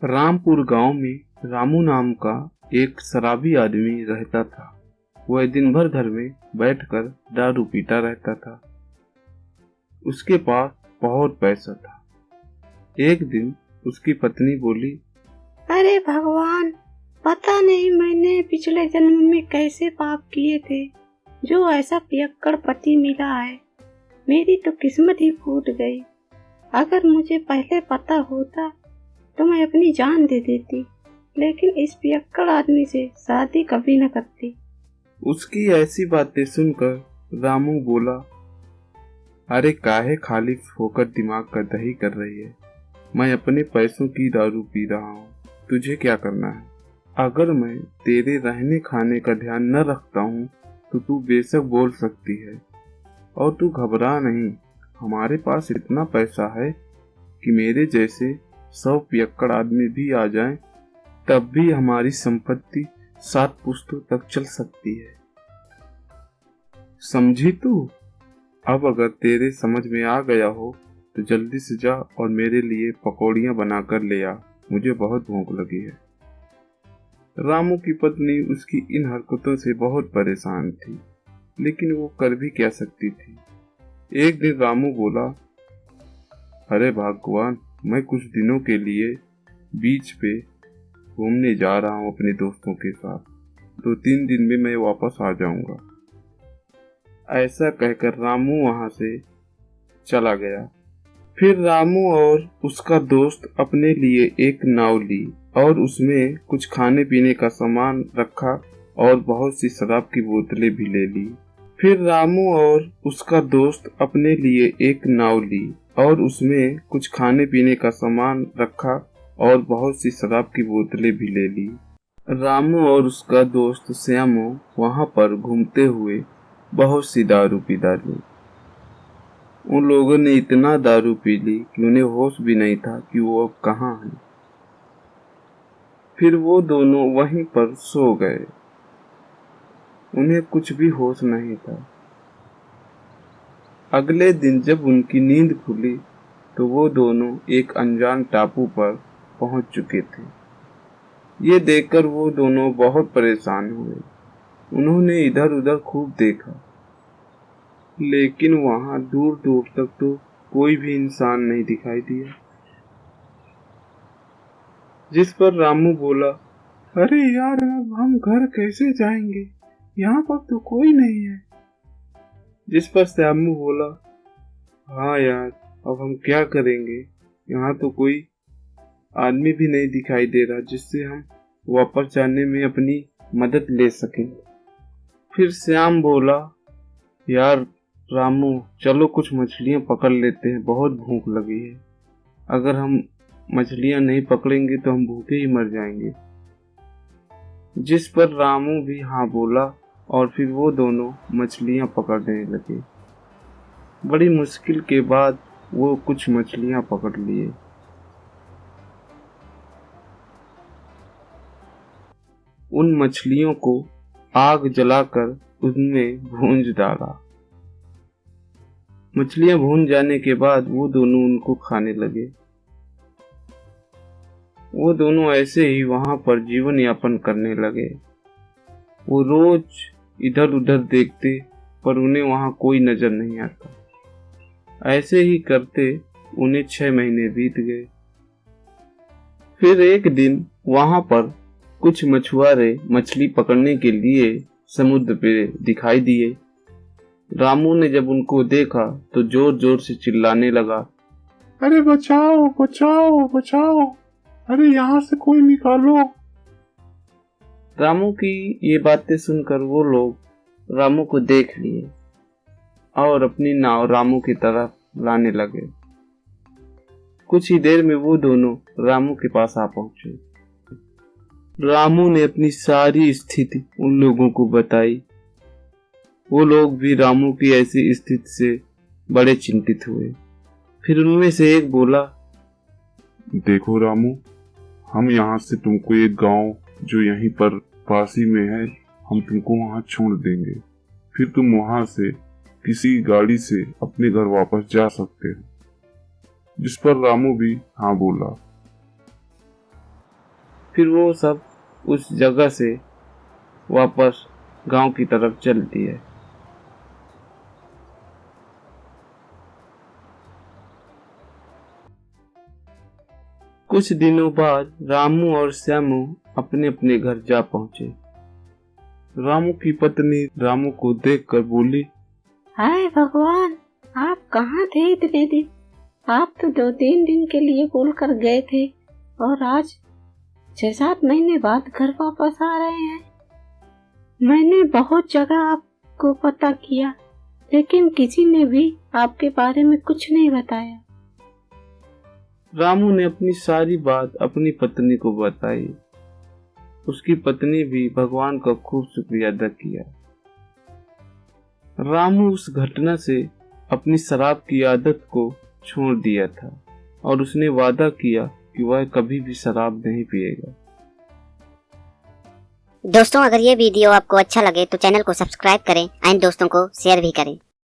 रामपुर गांव में रामू नाम का एक शराबी आदमी रहता था। वह दिन भर घर में बैठकर दारू पीता रहता था। उसके पास बहुत पैसा था। एक दिन उसकी पत्नी बोली, अरे भगवान, पता नहीं मैंने पिछले जन्म में कैसे पाप किए थे जो ऐसा पियक्कड़ पति मिला है। मेरी तो किस्मत ही फूट गई। अगर मुझे पहले पता होता तो मैं अपनी जान दे देती, लेकिन इस पियक्कड़ आदमी से शादी कभी न करती। उसकी ऐसी बातें सुनकर रामू बोला, अरे काहे खाली होकर दिमाग का दही कर रही है। मैं अपने पैसों की दारू पी रहा हूँ, तुझे क्या करना है। अगर मैं तेरे रहने खाने का ध्यान न रखता हूँ तो तू बेशक बोल सकती है। और तू घबरा नहीं, हमारे पास इतना पैसा है कि मेरे जैसे 100 पियक्कड़ आदमी भी आ जाएं, तब भी हमारी संपत्ति 7 पुश्तों तक चल सकती है। समझी तू? अब अगर तेरे समझ में आ गया हो तो जल्दी से जा और मेरे लिए पकौड़ियाँ बनाकर ले आ, मुझे बहुत भूख लगी है। रामू की पत्नी उसकी इन हरकतों से बहुत परेशान थी, लेकिन वो कर भी क्या सकती थी। एक दिन रामू बोला, अरे भगवान, मैं कुछ दिनों के लिए बीच पे घूमने जा रहा हूँ अपने दोस्तों के साथ। 2-3 दिन में मैं वापस आ जाऊंगा। ऐसा कहकर रामू वहां से चला गया। फिर रामू और उसका दोस्त अपने लिए एक नाव ली और उसमें कुछ खाने पीने का सामान रखा और बहुत सी शराब की बोतलें भी ले ली। फिर रामू और उसका दोस्त अपने लिए एक नाव ली और उसमें कुछ खाने पीने का सामान रखा और बहुत सी शराब की बोतलें भी ले ली। रामू और उसका दोस्त श्यामू वहां पर घूमते हुए बहुत सी दारू पी डाली। उन लोगों ने इतना दारू पी ली कि उन्हें होश भी नहीं था कि वो अब कहाँ हैं। फिर वो दोनों वहीं पर सो गए। उन्हें कुछ भी होश नहीं था। अगले दिन जब उनकी नींद खुली तो वो दोनों एक अनजान टापू पर पहुंच चुके थे। ये देखकर वो दोनों बहुत परेशान हुए। उन्होंने इधर उधर खूब देखा, लेकिन वहां दूर दूर तक तो कोई भी इंसान नहीं दिखाई दिया। जिस पर रामू बोला, अरे यार, अब हम घर कैसे जाएंगे, यहाँ पर तो कोई नहीं है। जिस पर श्यामू बोला, हाँ यार, अब हम क्या करेंगे, यहाँ तो कोई आदमी भी नहीं दिखाई दे रहा जिससे हम वापस जाने में अपनी मदद ले सकें। फिर श्याम बोला, यार रामू, चलो कुछ मछलियाँ पकड़ लेते हैं, बहुत भूख लगी है। अगर हम मछलियाँ नहीं पकड़ेंगे तो हम भूखे ही मर जाएंगे। जिस पर रामू भी हाँ बोला और फिर वो दोनों मछलियाँ पकड़ने लगे। बड़ी मुश्किल के बाद वो कुछ मछलियाँ पकड़ लिए। उन मछलियों को आग जलाकर उनमें भूंज डाला। मछलियां भून जाने के बाद वो दोनों उनको खाने लगे। वो दोनों ऐसे ही वहां पर जीवन यापन करने लगे। वो रोज इधर उधर देखते पर उन्हें वहां कोई नजर नहीं आता। ऐसे ही करते उन्हें 6 महीने बीत गए। फिर एक दिन वहां पर कुछ मछुआरे मछली पकड़ने के लिए समुद्र पे दिखाई दिए। रामू ने जब उनको देखा तो जोर जोर से चिल्लाने लगा, अरे बचाओ बचाओ बचाओ, अरे यहाँ से कोई निकालो। रामू की ये बातें सुनकर वो लोग रामू को देख लिए और अपनी नाव रामू की तरफ लाने लगे। कुछ ही देर में वो दोनों रामू के पास आ पहुंचे। रामू ने अपनी सारी स्थिति उन लोगों को बताई। वो लोग भी रामू की ऐसी स्थिति से बड़े चिंतित हुए। फिर उनमें से एक बोला, देखो रामू, हम यहाँ से तुमको एक गांव जो यहीं पर पास ही में है, हम तुमको वहाँ छोड़ देंगे। फिर तुम वहाँ से किसी गाड़ी से अपने घर वापस जा सकते हो। जिस पर रामू भी हाँ बोला। फिर वो सब उस जगह से वापस गांव की तरफ चलती है। कुछ दिनों बाद रामू और श्यामू अपने अपने घर जा पहुंचे। रामू की पत्नी रामू को देखकर बोली, हाय भगवान, आप कहाँ थे इतने दिन? आप तो 2-3 दिन के लिए बोलकर गए थे और आज 6-7 महीने बाद घर वापस आ रहे हैं। मैंने बहुत जगह आपको पता किया, लेकिन किसी ने भी आपके बारे में कुछ नहीं बताया। रामू ने अपनी सारी बात अपनी पत्नी को बताई। उसकी पत्नी भी भगवान का खूब शुक्रिया अदा किया। रामू उस घटना से अपनी शराब की आदत को छोड़ दिया था और उसने वादा किया कि वह कभी भी शराब नहीं पिएगा। दोस्तों, अगर ये वीडियो आपको अच्छा लगे तो चैनल को सब्सक्राइब करें एंड दोस्तों को शेयर भी करें।